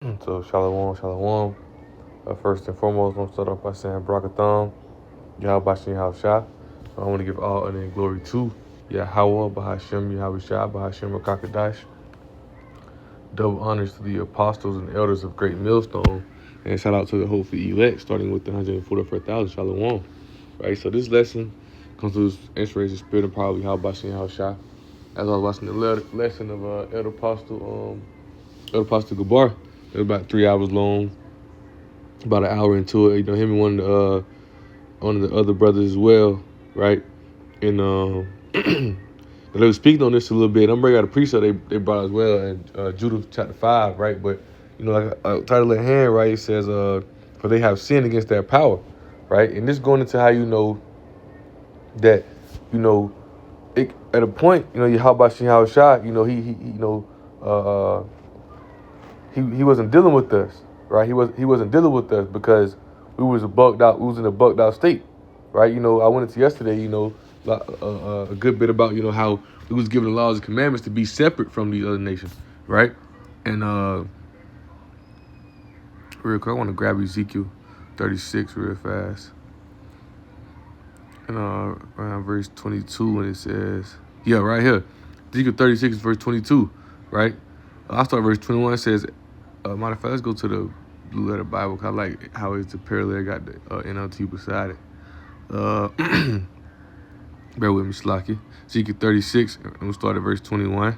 So Shalom, Shalom. First and foremost, I'm gonna start off by saying Barakatham, Yahweh Bashin Shah. I want to give all honor and glory to Yahweh, Bahashem, Yahweh Shah, Bahashem Rakakadash. Double honors to the apostles and elders of Great Millstone. And shout out to the Hopeful Elect, starting with the 144,000 Shalom. Right, so this lesson comes to inspiration, spirit, and power of Yahweh Bashin Shah. As I was watching the lesson of Elder Apostle Gabar, it was about 3 hours long. About an hour into it, him and one of the other brothers as well, right? And they were speaking on this a little bit. I'm bringing out a precept they brought as well in Judah chapter 5, right? But like a title at hand, right? It says, "For they have sinned against their power," right? And this going into how that, at a point, Yahweh Shah, he wasn't dealing with us, right? He wasn't dealing with us because we was bugged out. We was in a bugged out state, right? I went into yesterday, a good bit about how we was given the laws and commandments to be separate from these other nations, right? And real quick, I want to grab Ezekiel 36 real fast, and around verse 22, and it says, right here, Ezekiel 36 verse 22, right? I'll start verse 21. It says, matter of fact, let's go to the Blue Letter Bible, because I like how it's the parallel, got the NLT beside it. Bear with me, Slocky. Ezekiel 36, and we'll start at verse 21.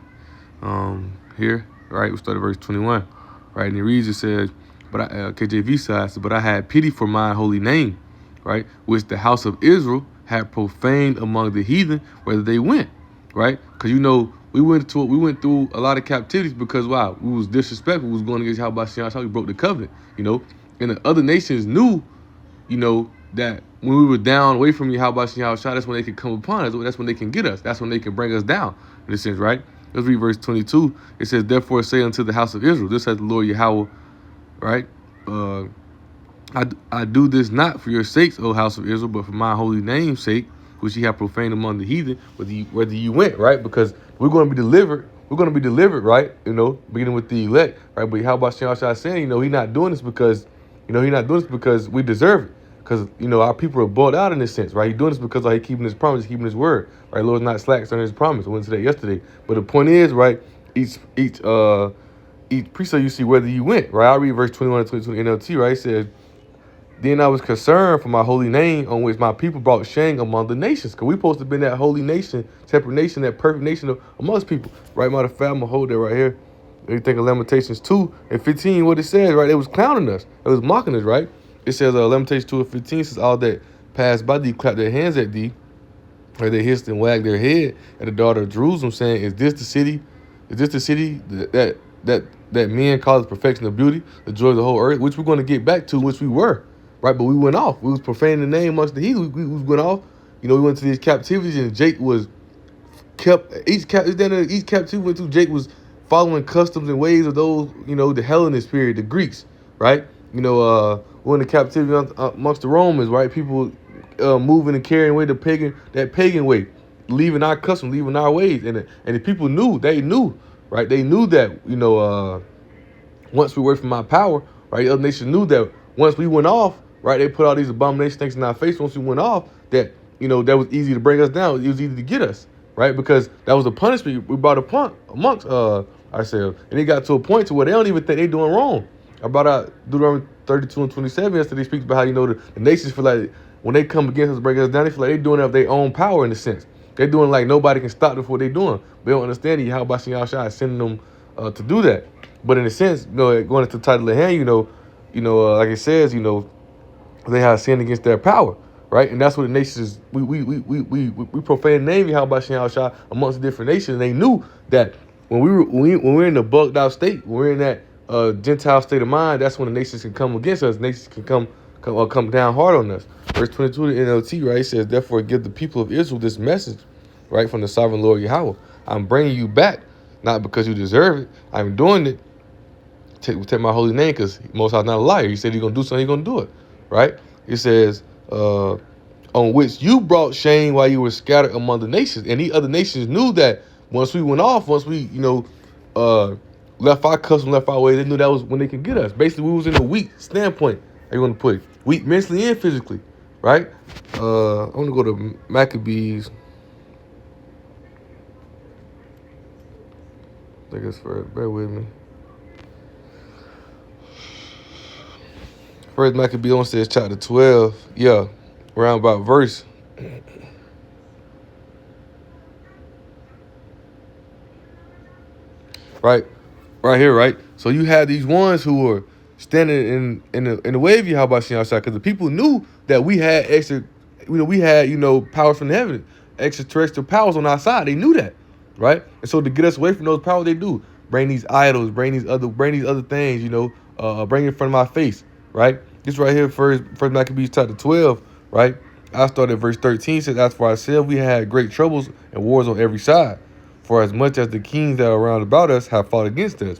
Here, right, we'll start at verse 21. Right, and it reads, it says, KJV says, "But I had pity for my holy name," right, which the house of Israel had profaned among the heathen, whether they went, right? Because we went through a lot of captivities because why? We was disrespectful. We was going against Yahweh. We broke the covenant, and the other nations knew, that when we were down away from Yahweh, that's when they can come upon us. That's when they can get us. That's when they can bring us down, in a sense, right? Let's read verse 22. It says, "Therefore say unto the house of Israel, this says the Lord Yahweh," right? I do this not for your sakes, O house of Israel, but for my holy name's sake, which ye have profaned among the heathen, whether you went, right? Because we're going to be delivered. We're going to be delivered, right? Beginning with the elect, right? But how about Shah saying, he's not doing this because, we deserve it. Because, our people are bought out in this sense, right? He's doing this because he's keeping his promise, keeping his word, right? Lord's not slacks on his promise. I went into that yesterday. But the point is, right, each precept you see whether you went, right? I'll read verse 21 and 22 in NLT, right? It says, "Then I was concerned for my holy name on which my people brought shame among the nations." Because we supposed to be that holy nation, separate nation, that perfect nation amongst people, right? Matter of fact, I'm going to hold that right here. You think of Lamentations 2 and 15, what it says, right? It was clowning us. It was mocking us, right? It says, Lamentations 2 and 15 says, "All that passed by thee clapped their hands at thee, or they hissed and wagged their head at the daughter of Jerusalem, saying, Is this the city? Is this the city that men call the perfection of beauty, the joy of the whole earth?" Which we're going to get back to, which we were, right? But we went off. We was profaning the name amongst the heathen. We went off. We went to these captivities, and Jake was kept each captivity we went to. Jake was following customs and ways of those, the Hellenist period, the Greeks, right? We're in the captivity amongst the Romans, right? People moving and carrying away that pagan way, leaving our customs, leaving our ways, and the people knew, right? They knew that, once we were from our power, right? The other nations knew that once we went off, right? They put all these abomination things in our face. Once we went off, that that was easy to bring us down. It was easy to get us, right? Because that was a punishment we brought upon amongst ourselves, and it got to a point to where they don't even think they're doing wrong. I brought out Deuteronomy 32 and 27 yesterday. Speaks about how the nations feel like when they come against us, bring us down, they feel like they're doing it of their own power in a sense. They're doing like nobody can stop them for what they're doing. They don't understand how Bashin Yahshua is sending them to do that. But in a sense, going into the title of hand, like it says, they have sinned against their power, right? And that's what the nations we profane the name of Bashin Yahshua amongst the different nations. And they knew that when we're in the bugged out state, when we're in that Gentile state of mind, that's when the nations can come against us. Nations can come down hard on us. Verse 22 of the NLT, right? It says, "Therefore give the people of Israel this message, right, from the sovereign Lord Yahweh. I'm bringing you back, not because you deserve it. I'm doing it. Take my holy name, because Most High is not a liar. He said he's going to do something, he's going to do it, right? It says, on which you brought shame while you were scattered among the nations." And the other nations knew that once we went off, once we, left our custom, left our way, they knew that was when they could get us. Basically, we was in a weak standpoint. How you want to put it? Weak mentally and physically, right? I want to go to Maccabees. I think it's first. Bear with me. First Maccabees, I want to say it's chapter 12. Yeah, around about verse. Right here, right? So you had these ones who were standing in the way of Yahweh outside, because the people knew that we had powers from heaven, extraterrestrial powers on our side. They knew that, right? And so to get us away from those powers, they do bring these idols, bring these other things, bring it in front of my face, right? This right here, first Maccabees chapter 12, right? I started at verse 13, says, as for ourselves, we had great troubles and wars on every side. For as much as the kings that are round about us have fought against us,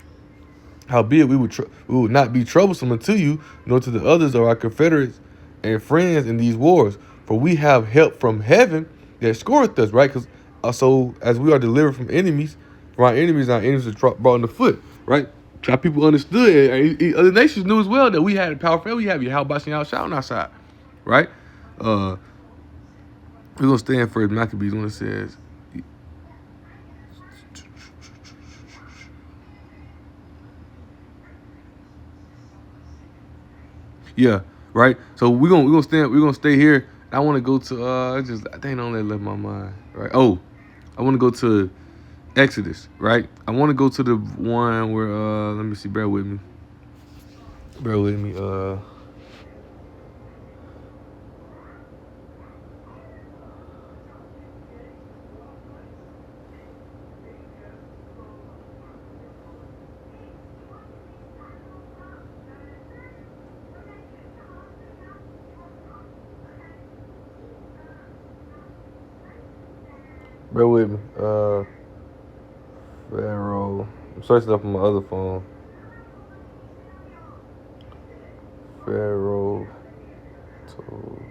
howbeit we would not be troublesome unto you, nor to the others of our confederates and friends in these wars. For we have help from heaven that scoreth us, right? Because so as we are delivered from our enemies are brought in the foot, right? Our people understood, and other nations knew as well that we had power. We have Yahweh on our side, right? We're gonna stand for Maccabees when it says. Yeah, right. So we're gonna stay here. I want to go to I think don't let left my mind. Right. Oh, I want to go to Exodus. Right. I want to go to the one where let me see. Bear with me. Bear with me. Pharaoh. I'm searching up on my other phone. Pharaoh told.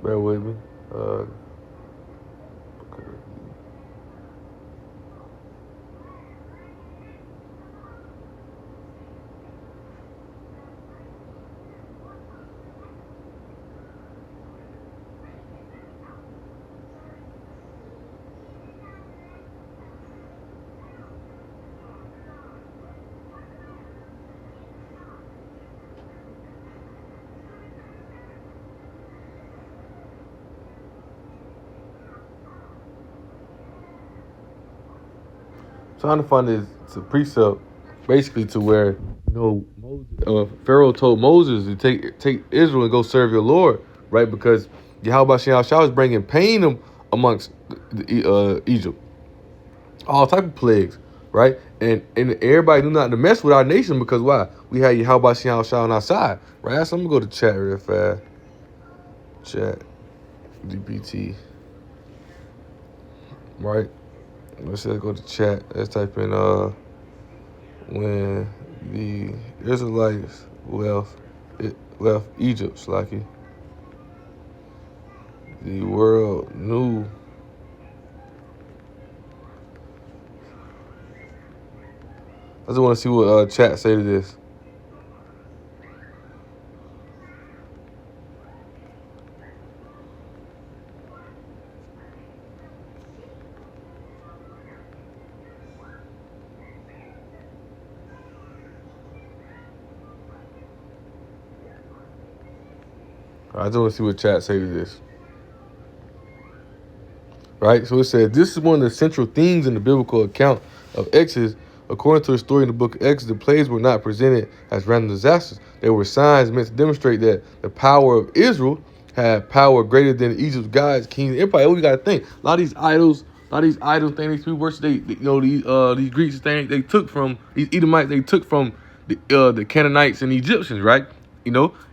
Bear with me. Trying to find this precept, basically to where Pharaoh told Moses to take Israel and go serve your Lord, right? Because Yahweh Shah was bringing pain amongst Egypt, all type of plagues, right? And everybody knew not to mess with our nation, because why? We had Yahweh Shah on our side, right? So I'm gonna go to chat real fast. Chat GPT, right? Let's go to chat. Let's type in when the Israelites left Egypt, Slacky. The world knew. I just want to see what chat say to this. I just want to see what chat say to this. Right? So it says, this is one of the central themes in the biblical account of Exodus. According to the story in the book of Exodus, the plagues were not presented as random disasters. They were signs meant to demonstrate that the power of Israel had power greater than Egypt's gods, kings, and empire. We got to think. A lot of these idols things, these people worship, these Greeks things they took from these Edomites, they took from the Canaanites and the Egyptians, right?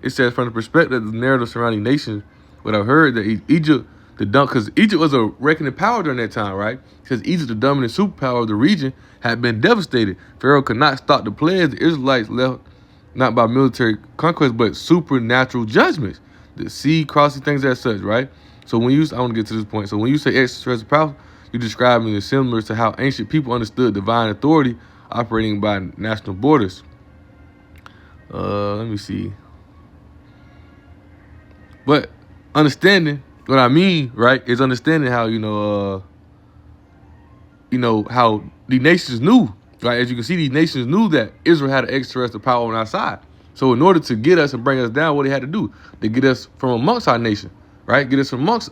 It says from the perspective of the narrative surrounding nations, what I've heard that Egypt because Egypt was a reckoning power during that time, right? Because Egypt, the dominant superpower of the region, had been devastated. Pharaoh could not stop the plagues. The Israelites left not by military conquest, but supernatural judgments. The sea crossing things as such, right? So when I want to get to this point. So when you say extraterrestrial power, you're describing it similar to how ancient people understood divine authority operating by national borders. Let me see. But understanding what I mean, right, is understanding how, how the nations knew, right? As you can see, these nations knew that Israel had an extraterrestrial power on our side. So in order to get us and bring us down, what they had to do, they get us from amongst our nation, right? Get us from amongst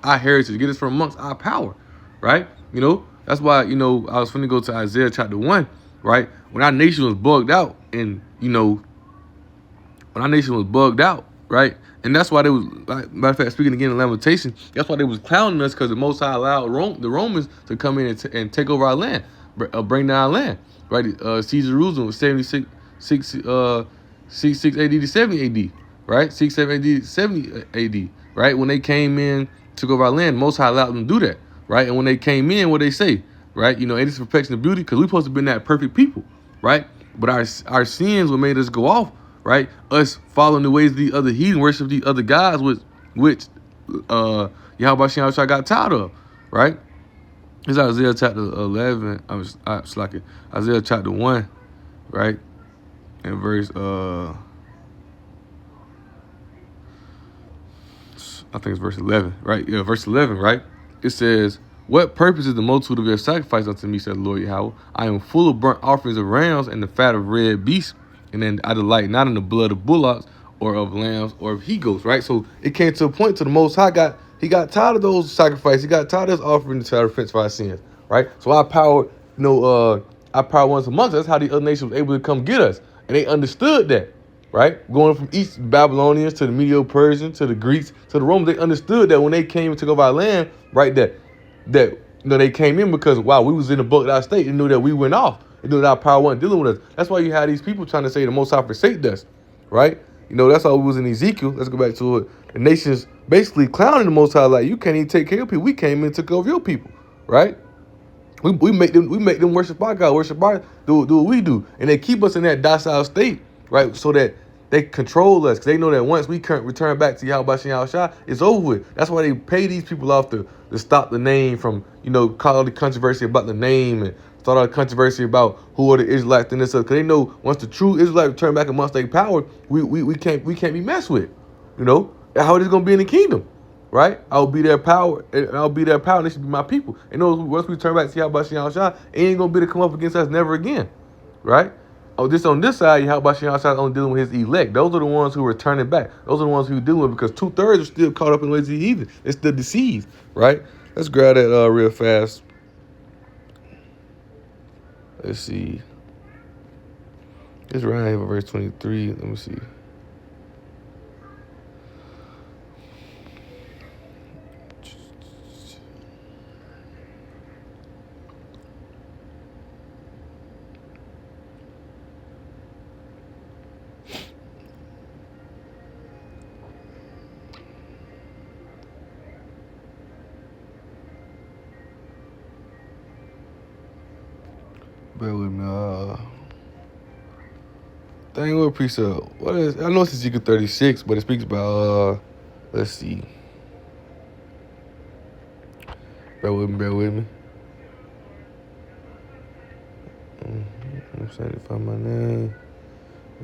our heritage, get us from amongst our power, right? That's why, I was finna go to Isaiah chapter 1, right? When our nation was bugged out right? And that's why they was, like, matter of fact, speaking again in Lamentation, that's why they was clowning us, because the Most High allowed the Romans to come in and take over our land, bring down our land, right? Siege Jerusalem was 66 AD to 70 AD, right? 67 AD to 70 AD, right? When they came in, took over our land, Most High allowed them to do that, right? And when they came in, what they say, right? It is perfection of beauty, because we supposed to be that perfect people, right? But our sins what made us go off, right? Us following the ways of the other heathen, worship the other gods, which Yahweh Shem got tired of, right? It's Isaiah chapter 11. Isaiah chapter 1, right? And verse I think it's verse 11, right? Yeah, verse 11, right? It says, "What purpose is the multitude of your sacrifice unto me, said the Lord Yahweh? I am full of burnt offerings of rams and the fat of red beasts, and then I delight not in the blood of bullocks or of lambs or of he-goats," right? So it came to a point to the Most High he got tired of those sacrifices. He got tired of us offering to our offense for our sins, right? So our power, our power once amongst us. That's how the other nations was able to come get us, and they understood that, right? Going from East Babylonians to the Medo-Persians to the Greeks to the Romans, they understood that when they came and took over our land, right? That they came in because, wow, we was in the book of our state. They knew that we went off. They knew that our power wasn't dealing with us. That's why you had these people trying to say the Most High forsake us, right? That's how it was in Ezekiel. Let's go back to it. The nations basically clowning the Most High, like, you can't even take care of people. We came in and took over your people, right? We make them worship our God, do what we do, and they keep us in that docile state, right? So that they control us, because they know that once we return back to Yahweh Shem Shah, it's over with. That's why they pay these people off to stop the name from, call all the controversy about the name and start all the controversy about who are the Israelites and this stuff. Because they know once the true Israelites return back amongst their power, we can't be messed with. How it is gonna be in the kingdom. Right? I'll be their power, and they should be my people. And once we turn back to Yahweh Shem Shah, it ain't gonna be to come up against us never again. Right? Just on this side, Yahweh Shem Shah is only dealing with his elect. Those are the ones who are turning back. Those are the ones who are dealing with, because 2/3 are still caught up in the ways of the heathen. It's the deceived, right? Let's grab that real fast. Let's see. It's right here, verse 23. Let me see. Bear with me. Dang, what precept? What is? I know it's Ezekiel 36, but it speaks about. Let's see. Bear with me. I'm sanctify my name.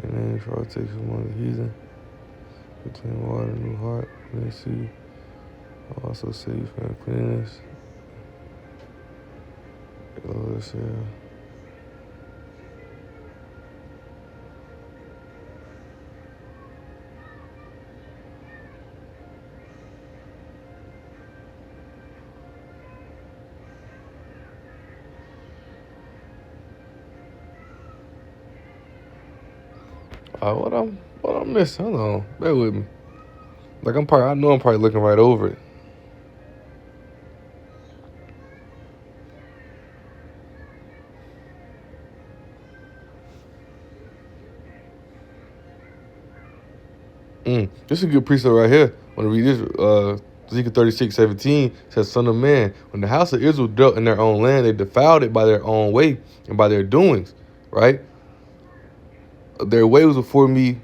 Your name for all takes among the heathen. Between water and new heart. Let's see. I'll also save you from cleanness. Let's see. What I'm missing? Hold on, bear with me. Like I know I'm probably looking right over it. This is a good precept right here. I want to read this Ezekiel 36:17 says, Son of man, when the house of Israel dwelt in their own land, they defiled it by their own way and by their doings, right? Their way was before me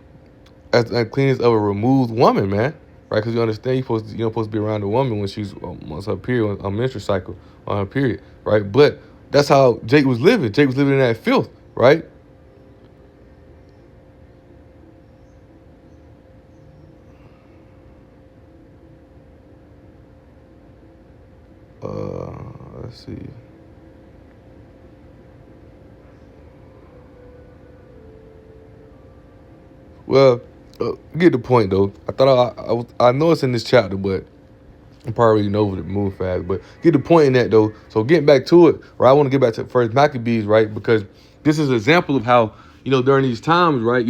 as the uncleanness of a removed woman, man, right? Because you understand you're not supposed to be around a woman when she's on her period, on a menstrual cycle, on her period, right? But that's how Jake was living. Jake was living in that filth, right? Let's see. Well, get the point though. I thought I know it's in this chapter, but I'm probably reading over the move fast. But get the point in that though. So getting back to it, right? I want to get back to First Maccabees, right? Because this is an example of how during these times, right?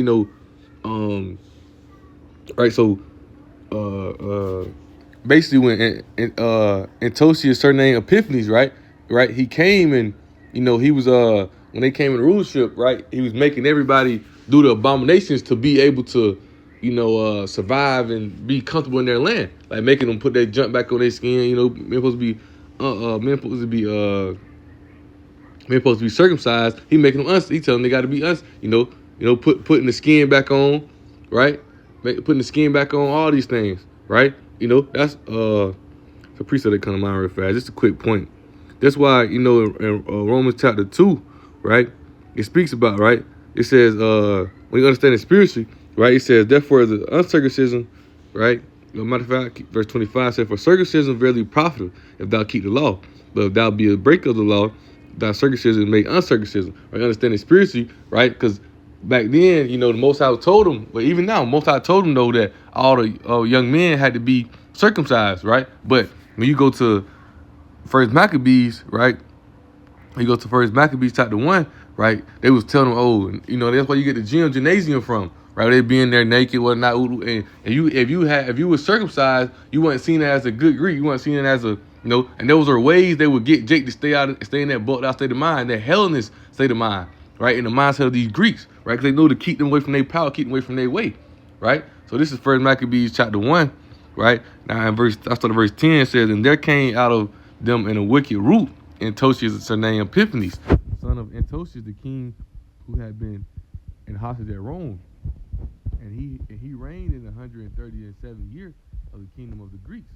Right. So, basically when Antiochus, surnamed Epiphanes, right? Right. He came and he was when they came in rulership, right? He was making everybody do the abominations to be able to, survive and be comfortable in their land, like making them put their junk back on their skin. Men supposed to be circumcised. He making them he telling them they got to be putting the skin back on, right? Putting the skin back on, all these things, right? That's the precept that come to mind real fast. Just a quick point. That's why in Romans chapter 2, right? It speaks about, right? It says when you understand it spiritually, right? It says therefore the uncircumcision, right? Matter of fact, verse 25 says, for circumcision verily profitable if thou keep the law, but if thou be a breaker of the law, thy circumcision make uncircumcision. Right? Understand it spiritually, right? Because back then, the Most High told them, but even now, Most High told them though that all the young men had to be circumcised, right? But when you go to First Maccabees, right? You go to First Maccabees chapter 1, right? They was telling them, that's why you get the gymnasium from, right? They being there naked, whatnot, and if you were circumcised, you weren't seen as a good Greek. You weren't seen as a and those are ways they would get Jake to stay in that bucked out state of mind, that Hellenist state of mind, right? In the mindset of these Greeks, right? Because they know to keep them away from their power, keep them away from their way, right? So this is First Maccabees chapter 1, right? Now I started verse 10, it says, and there came out of them in a wicked root Antiochus, surnamed Epiphanes, son of Antiochus, the king who had been in hostage at Rome, and he reigned in the 137 years of the kingdom of the Greeks.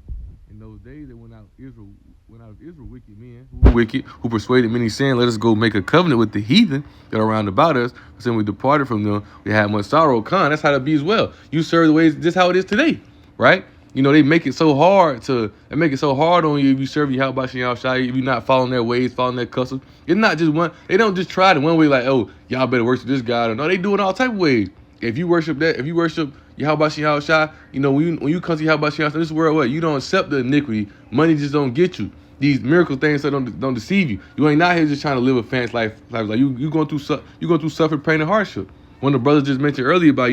In those days, they went out of Israel wicked men who persuaded many, saying, let us go make a covenant with the heathen that are round about us. Since we departed from them, we had much sorrow. That's how to be as well. You serve the ways, just how it is today, right? They make it so hard on you if you serve Yahweh Shem Shai, if you're not following their ways, following their customs. It's not just one. They don't just try it one way, like, oh, y'all better worship this God. No, they do it all type of ways. If you worship Yahweh Shem Shai, when you come to Yahweh Shem Shai, this world, what? You don't accept the iniquity. Money just don't get you. These miracle things that don't deceive you. You ain't out here just trying to live a fancy life. Like you going through suffering, pain, and hardship. One of the brothers just mentioned earlier about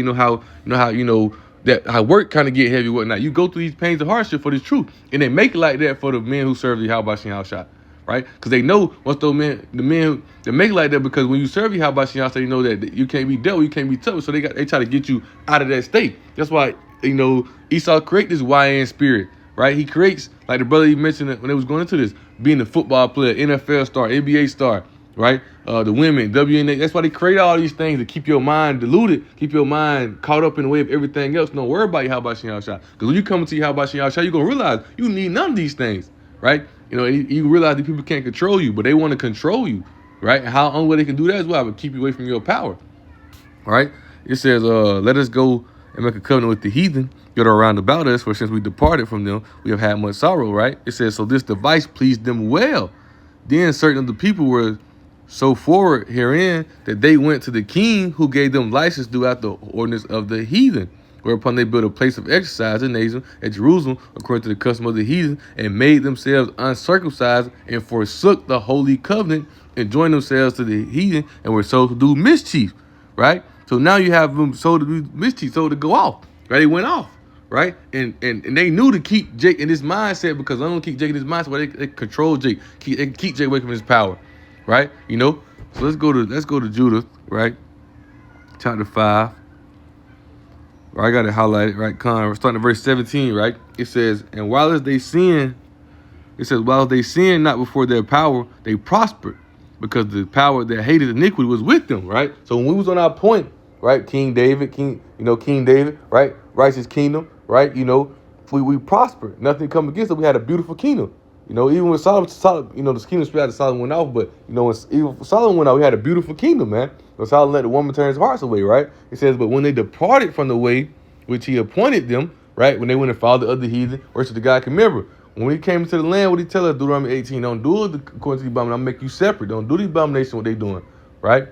how work kind of get heavy, whatnot. You go through these pains of hardship for the truth, and they make it like that for the men who serve the Yahweh Shem Shai, right? Because they know once the men they make it like that, because when you serve the Yahweh Shem Shai, you know that you can't be dealt with, you can't be touched. So they try to get you out of that state. That's why Esau create this YN spirit, right? He creates, like the brother he mentioned when they was going into this, being a football player, NFL star, NBA star, right? The women, WNA. That's why they create all these things to keep your mind deluded, keep your mind caught up in the way of everything else. Don't worry about Yahweh Shem Shai. Because when you come into Yahweh Shem Shai, you're going to realize you need none of these things, right? You realize that people can't control you, but they want to control you, right? How only way they can do that as well, but keep you away from your power, right? It says, let us go and make a covenant with the heathen that are round about us, for since we departed from them, we have had much sorrow, right? It says, so this device pleased them well. Then certain of the people were so forward herein that they went to the king, who gave them license throughout the ordinance of the heathen, whereupon they built a place of exercise in Nazareth at Jerusalem, according to the custom of the heathen, and made themselves uncircumcised, and forsook the holy covenant, and joined themselves to the heathen, and were sold to do mischief, right? So now you have them sold to do mischief, sold to go off, right? They went off, right? And they knew to keep Jake in this mindset, because they don't keep Jake in his mindset, where they control Jake, keep Jake away from his power. Right, so let's go to Judith, right, chapter 5, Right, I got it highlighted, right? We're starting at verse 17, right? It says, and while as they sin, it says, while they sin not before their power, they prospered, because the power that hated iniquity was with them, right? So when we was on our point, right, King David, King David, right, righteous kingdom, right, we prospered. Nothing come against it. We had a beautiful kingdom. Even when Solomon, the kingdom spread out of Solomon went off, but when even Solomon went out, we had a beautiful kingdom, man. So Solomon let the woman turn his hearts away, right? It says, but when they departed from the way which he appointed them, right, when they went and followed the other heathen, worship the God. Remember, when we came to the land, what he tell us, Deuteronomy 18, don't do it according to the abomination, I'll make you separate. Don't do the abomination what they doing, right?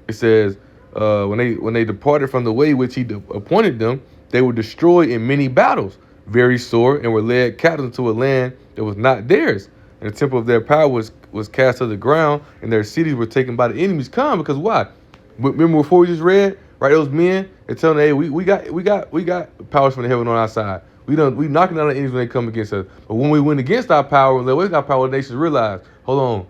It says, when they departed from the way which he appointed them, they were destroyed in many battles, very sore, and were led captive into a land that was not theirs. And the temple of their power was cast to the ground, and their cities were taken by the enemies. Come, because why? Remember before we just read, right? Those men, they're telling them, hey, we got powers from the heaven on our side. We knocking down the enemies when they come against us. But when we went against our power, we got power, the nations realize, hold on,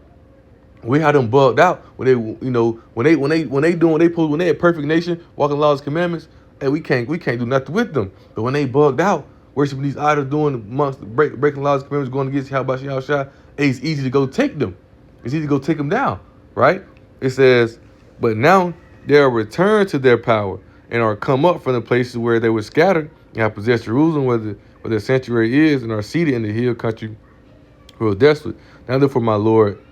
we had them bugged out when they, when they had perfect nation, walking laws, commandments, and we can't do nothing with them. But when they bugged out, worshiping these idols, doing amongst breaking laws, commandments, going against Yahweh, it's easy to go take them. It's easy to go take them down, right? It says, but now they are returned to their power and are come up from the places where they were scattered and have possessed Jerusalem, where their sanctuary is, and are seated in the hill country who are desolate. Now therefore, my Lord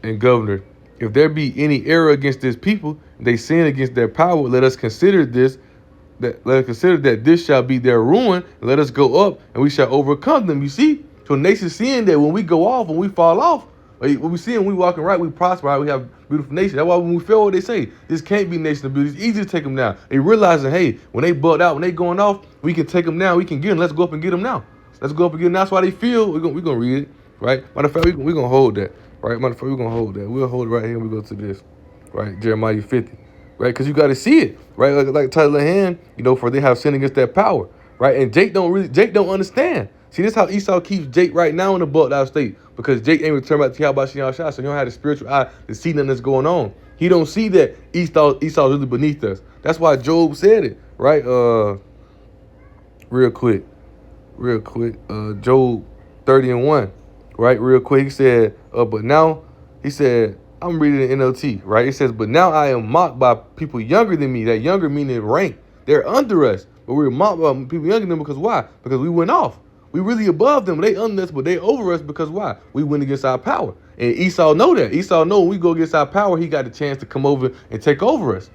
and governor, if there be any error against this people, they sin against their power, let us consider that this shall be their ruin, and let us go up and we shall overcome them. You see? So nations seeing that when we go off, when we fall off, when we see when we walking right, we prosper, right? We have beautiful nation. That's why when we fail, what they say, this can't be nation of beauty. It's easy to take them down. They realizing, hey, when they bugged out, when they going off, we can take them down. We can get them. Let's go up and get them now. Let's go up and get them. That's why they feel. We're gonna read it, right? Matter of fact, we're gonna hold that, right? Matter of fact, we're gonna hold that. We'll hold it right here. We go to this, right? Jeremiah 50, right? Because you got to see it, right? Like title of hand, for they have sinned against that power, right? And Jake don't understand. See, this is how Esau keeps Jake right now in the bugged out state, because Jake ain't returned back to Yahweh, so he don't have the spiritual eye to see nothing that's going on. He don't see that Esau's really beneath us. That's why Job said it, right? Real quick, Job 30:1, right? Real quick, he said, but now, he said, I'm reading the NLT, right? It says, but now I am mocked by people younger than me. That younger meaning rank. They're under us, but we're mocked by people younger than them because why? Because we went off. We really above them. They under us, but they over us because why? We went against our power. And Esau know that. Esau know when we go against our power, he got a chance to come over and take over us.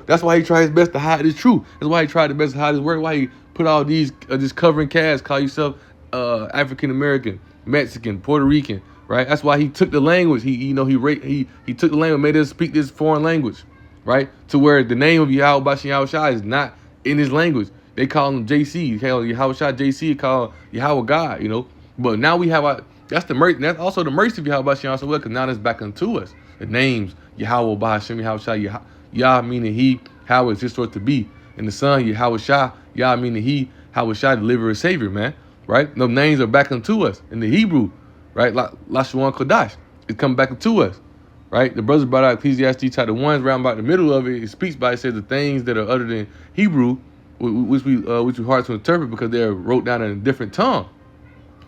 That's why he tried his best to hide his truth. That's why he tried his best to hide his word. Why he put all these just covering casts, call yourself African American, Mexican, Puerto Rican, right? That's why he took the language. He took the language, made us speak this foreign language, right? To where the name of Yahweh Bashem Yahushua is not in his language. They call him JC. You call Yahweh JC, call Yahweh God, But now we have that's the mercy. That's also the mercy of Yahweh Bashem Yahushua, because now that's back unto us. The names Yahweh Bashem Yahushua, Yah meaning he, how is this sort to be. And the son, Yahweh Shah, Yah meaning he, Yahweh Shah, deliverer, savior, man. Right? Those names are back unto us in the Hebrew, right? Lashuan Kodash. It's coming back to us, right? The brothers brought out Ecclesiastes chapter 1, around about the middle of it. It speaks by, it says the things that are uttered in Hebrew, which we hard to interpret because they're wrote down in a different tongue.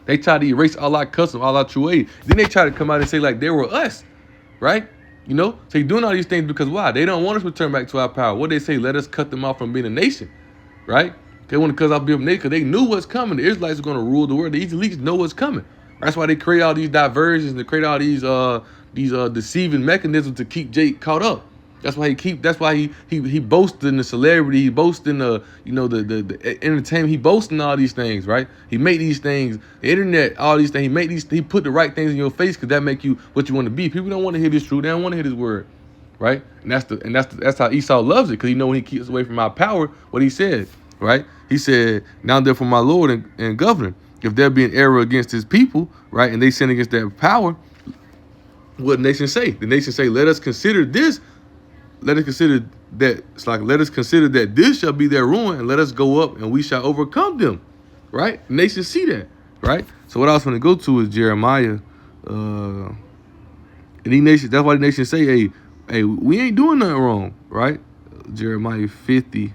They try to erase all our custom, all our true aid. Then they try to come out and say like they were us, right? So you're doing all these things because why? They don't want us to return back to our power. What they say, let us cut them off from being a nation, right? They want to cut off being a nation because they knew what's coming. The Israelites are going to rule the world. The Israelites know what's coming. That's why they create all these diversions and they create all these deceiving mechanisms to keep Jake caught up. That's why he boasted in the celebrity, he boasted in the the entertainment, he boasted in all these things, right? He made these things, the internet, all these things. He put the right things in your face because that make you what you want to be. People don't want to hear this truth, they don't want to hear this word, right? And that's how Esau loves it, because when he keeps away from our power, what he said, right? He said, now therefore my Lord and governor, if there be an error against his people, right, and they sin against their power, what the nation say? The nation say, let us consider this. Let us consider that. It's like, let us consider that this shall be their ruin, and let us go up and we shall overcome them, right? The nation see that, right? So what I was going to go to is Jeremiah. And these nations, that's why the nations say, hey, we ain't doing nothing wrong, right? Jeremiah 50.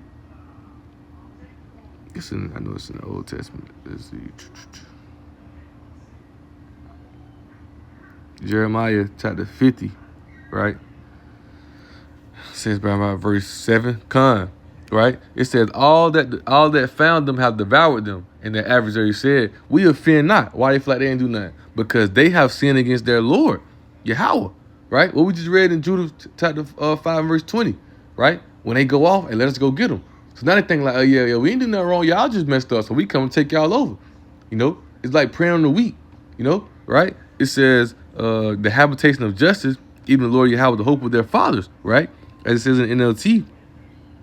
I know it's in the Old Testament. Let's see. Jeremiah chapter 50, right? It says about verse 7, right? It says, all that found them have devoured them. And the adversary said, we offend not. Why they feel like they didn't do nothing? Because they have sinned against their Lord, Yahweh, right? What we just read in Judah chapter 5 verse 20, right? When they go off and let us go get them. So now they think like, oh yeah, we ain't do nothing wrong. Y'all just messed up. So we come and take y'all over. You know, it's like praying on the weak, you know, right? It says, the habitation of justice, even the Lord Yahweh, the hope of their fathers, right? As it says in NLT,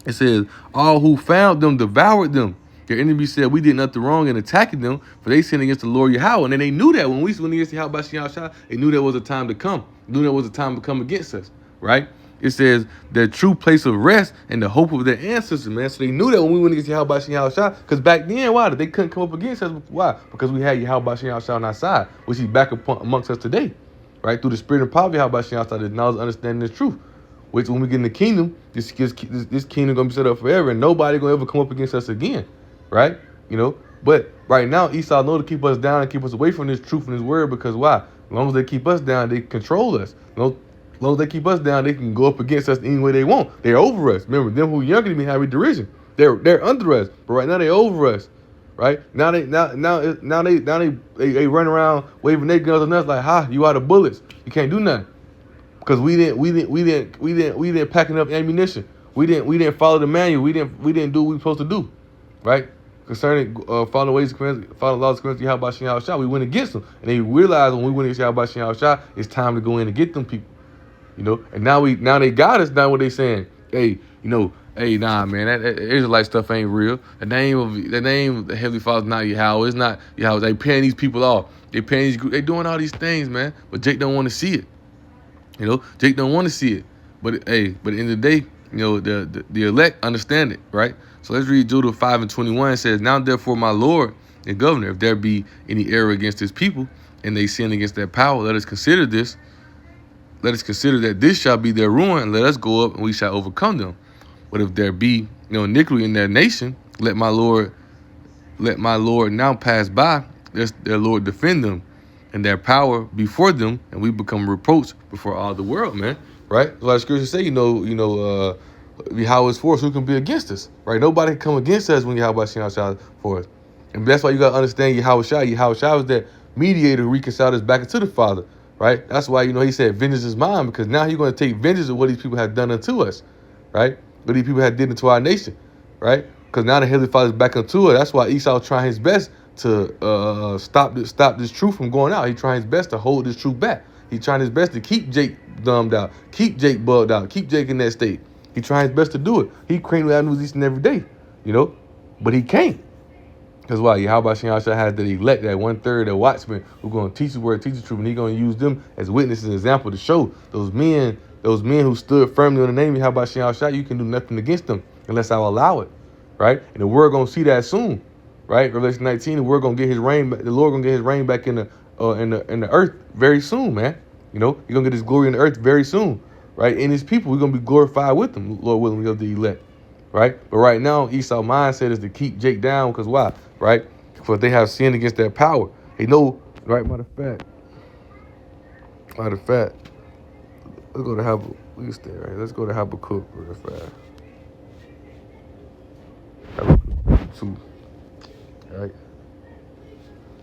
it says, all who found them devoured them. Their enemies said, we did nothing wrong in attacking them, for they sinned against the Lord Yahweh. And then they knew that when we went against Yahweh Shah, they knew there was a time to come. They knew there was a time to come against us, right? It says, their true place of rest and the hope of their ancestors, man. So they knew that when we went against Yahweh Shah, because back then, why? They couldn't come up against us. Why? Because we had Yahweh Shah on our side, which he's back amongst us today, right? Through the spirit and power of Yahweh Shah, the knowledge and understanding this truth. Which when we get in the kingdom, this kingdom gonna be set up forever, and nobody gonna ever come up against us again, right? You know. But right now, Esau know to keep us down and keep us away from this truth and this word, because why? As long as they keep us down, they control us. As long as they keep us down, they can go up against us any way they want. They're over us. Remember, them who are younger than me have a derision. They're under us, but right now they over us, right? Now they run around waving their guns on us like, ha, you out of bullets. You can't do nothing. Because we didn't pack enough ammunition. We didn't follow the manual. We didn't do what we were supposed to do, right? Concerning following the ways, following the laws of Yahweh Shah, we went against them, and they realized when we went against Yahweh Shah, it's time to go in and get them people, you know. And now they got us. Now what they saying? Hey, hey, nah, man, that Israelite stuff ain't real. The name of the Heavenly Father is not Yahweh. It's not Yahweh. They paying these people off. They paying these groups. They doing all these things, man. But Jake don't want to see it. You know, Jake don't want to see it, but at the end of the day, the elect understand it, right? So let's read Judah 5:21. It says, now therefore, my Lord and Governor, if there be any error against his people, and they sin against their power, let us consider this. Let us consider that this shall be their ruin, and let us go up and we shall overcome them. But if there be iniquity in their nation, let my Lord now pass by, lest their Lord defend them, and their power before them, and we become reproached before all the world, man. Right? So like scripture say, Yahweh is for us, who can be against us? Right? Nobody can come against us when Yahweh is for us. And that's why you gotta understand Yahweh Shah. Yahweh Shah is that mediator who reconciled us back into the Father. Right? That's why he said vengeance is mine, because now he's gonna take vengeance of what these people have done unto us. Right? What these people have did into our nation. Right? Because now the Heavenly Father is back unto us. That's why Esau trying his best to stop this truth from going out. He trying his best to hold this truth back. He trying his best to keep Jake dumbed out, keep Jake bugged out, keep Jake in that state. He trying his best to do it. He claiming avenues each and every day, but he can't. Because why? Yahweh has that elect, that 1/3, that watchman who going to teach the word, teach the truth, and he going to use them as witnesses and example to show those men who stood firmly on the name of Yahweh, you can do nothing against them unless I allow it, right? And the world going to see that soon. Right, Revelation 19, the Lord gonna get his reign back in the earth very soon, man. He's gonna get his glory in the earth very soon, right? And his people, we're gonna be glorified with them, Lord willing, of the elect, right? But right now, Esau's mindset is to keep Jake down, because why, right? For they have sinned against their power. They know, right? Matter of fact, let's go to Habakkuk. We stay right. Let's go to Habakkuk real fast. Habakkuk 2. Right,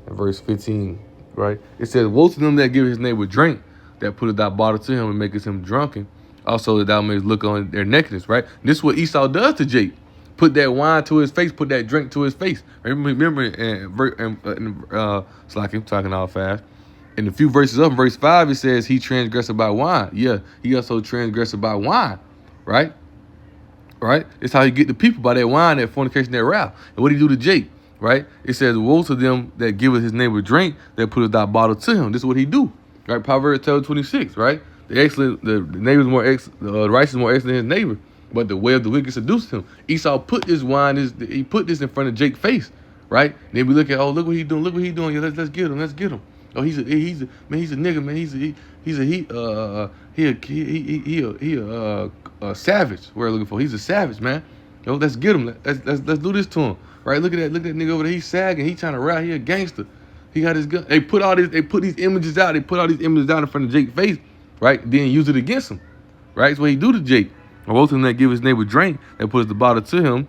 and verse 15, right? It says, woe to them that give his neighbor drink, that putteth thy bottle to him and maketh him drunken, also that thou mayest look on their nakedness, right? And this is what Esau does to Jake. Put that wine to his face, put that drink to his face. Remember, it's like I'm talking all fast. In a few verses up, in verse 5, it says, he transgressed by wine. Yeah, he also transgressed by wine, right? Right? It's how you get the people, by that wine, that fornication, that wrath. And what did he do to Jake? Right? It says, woe to them that giveth his neighbor drink, that putteth thy bottle to him. This is what he do. Right? Proverbs 26, right? The neighbor's more the righteous is more excellent than his neighbor, but the way of the wicked seduced him. Esau put this wine, he put this in front of Jake's face, right? And then we look at, look what he doing, Yeah, let's get him. Oh, he's a nigga, man. He a savage. We're looking for. He's a savage, man. Yo, let's get him. Let's do this to him. Right? Look at that nigga over there. He's sagging. He trying to ride. He a gangster. He got his gun. They put these images out. They put all these images down in front of Jake's face, right? Then use it against him. Right? That's what he do to Jake. Or both of them that give his neighbor drink, that puts the bottle to him,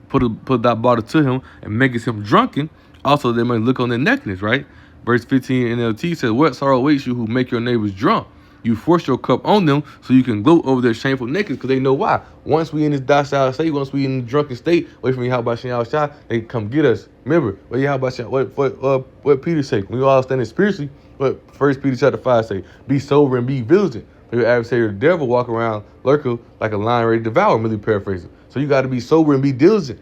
put that bottle to him and makes him drunken. Also, they might look on their nakedness, right? Verse 15 NLT says, what sorrow awaits you who make your neighbors drunk? You force your cup on them so you can gloat over their shameful nakedness, because they know why. Once we in this docile state, once we in the drunken state, away from Yahweh Shem Shah, they come get us. Remember, what Peter say? We all standing spiritually. What 1 Peter chapter 5 say? Be sober and be vigilant. Your adversary, the devil, walk around lurking like a lion ready to devour, really paraphrasing. So you got to be sober and be diligent.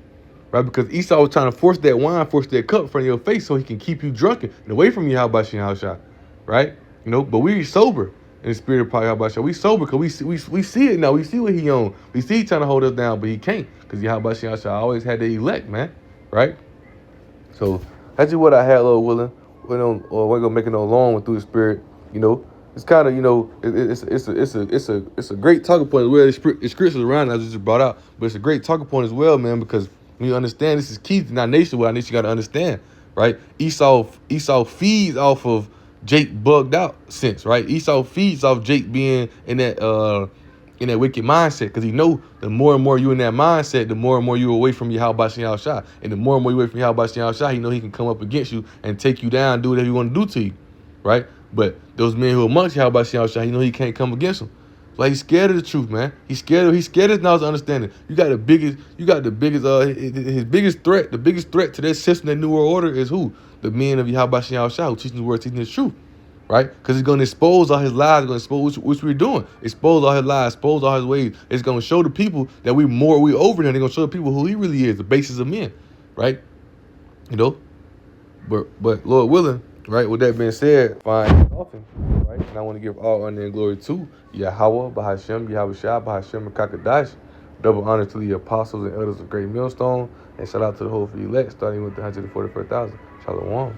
Right, because Esau was trying to force that wine, force that cup in front of your face so he can keep you drunken and away from Yahweh Shem Shah. Right? You know, but we sober in the spirit of Yahweh Shah. We sober because we see it now. We see what he on. We see he trying to hold us down, but he can't, because Yahweh Shem Shah always had the elect, man. Right? So that's just what I had, Lord willing. We're gonna make it no long one through the spirit. You know, it's kind of, you know, it's a great talking point as well. It's scriptures around as I just brought out, but it's a great talking point as well, man, because when you understand this is key to our nation, what our nation got to understand, right? Esau feeds off of Jake bugged out sense, right? Esau feeds off Jake being in that wicked mindset, because he know the more and more you in that mindset, the more and more you away from Yahweh Shem Shah, and the more and more you away from Yahweh Shem Shah, he know he can come up against you and take you down, do whatever he want to do to you, right? But those men who are amongst Yahweh Shem Shah, he know he can't come against them. Like, he's scared of the truth, man. He's scared of knowledge and understanding. His biggest threat to that system, that new world order, is who? The men of Yahweh Shem Shah, who teaching the word, teaching the truth. Right? Because he's going to expose all his lies, going to expose which we're doing. Expose all his lies, expose all his ways. It's going to show the people that we over him. They're going to show the people who he really is, the basis of men. Right? You know? But Lord willing, right? With that being said, fine, often, right? And I want to give all honor and glory to Yahweh, Bahashem, Yahweh Shah, Bahashem, and Kakadash. Double honor to the apostles and elders of Great Millstone. And shout out to the whole for the elect, starting with the 144,000. Shalom.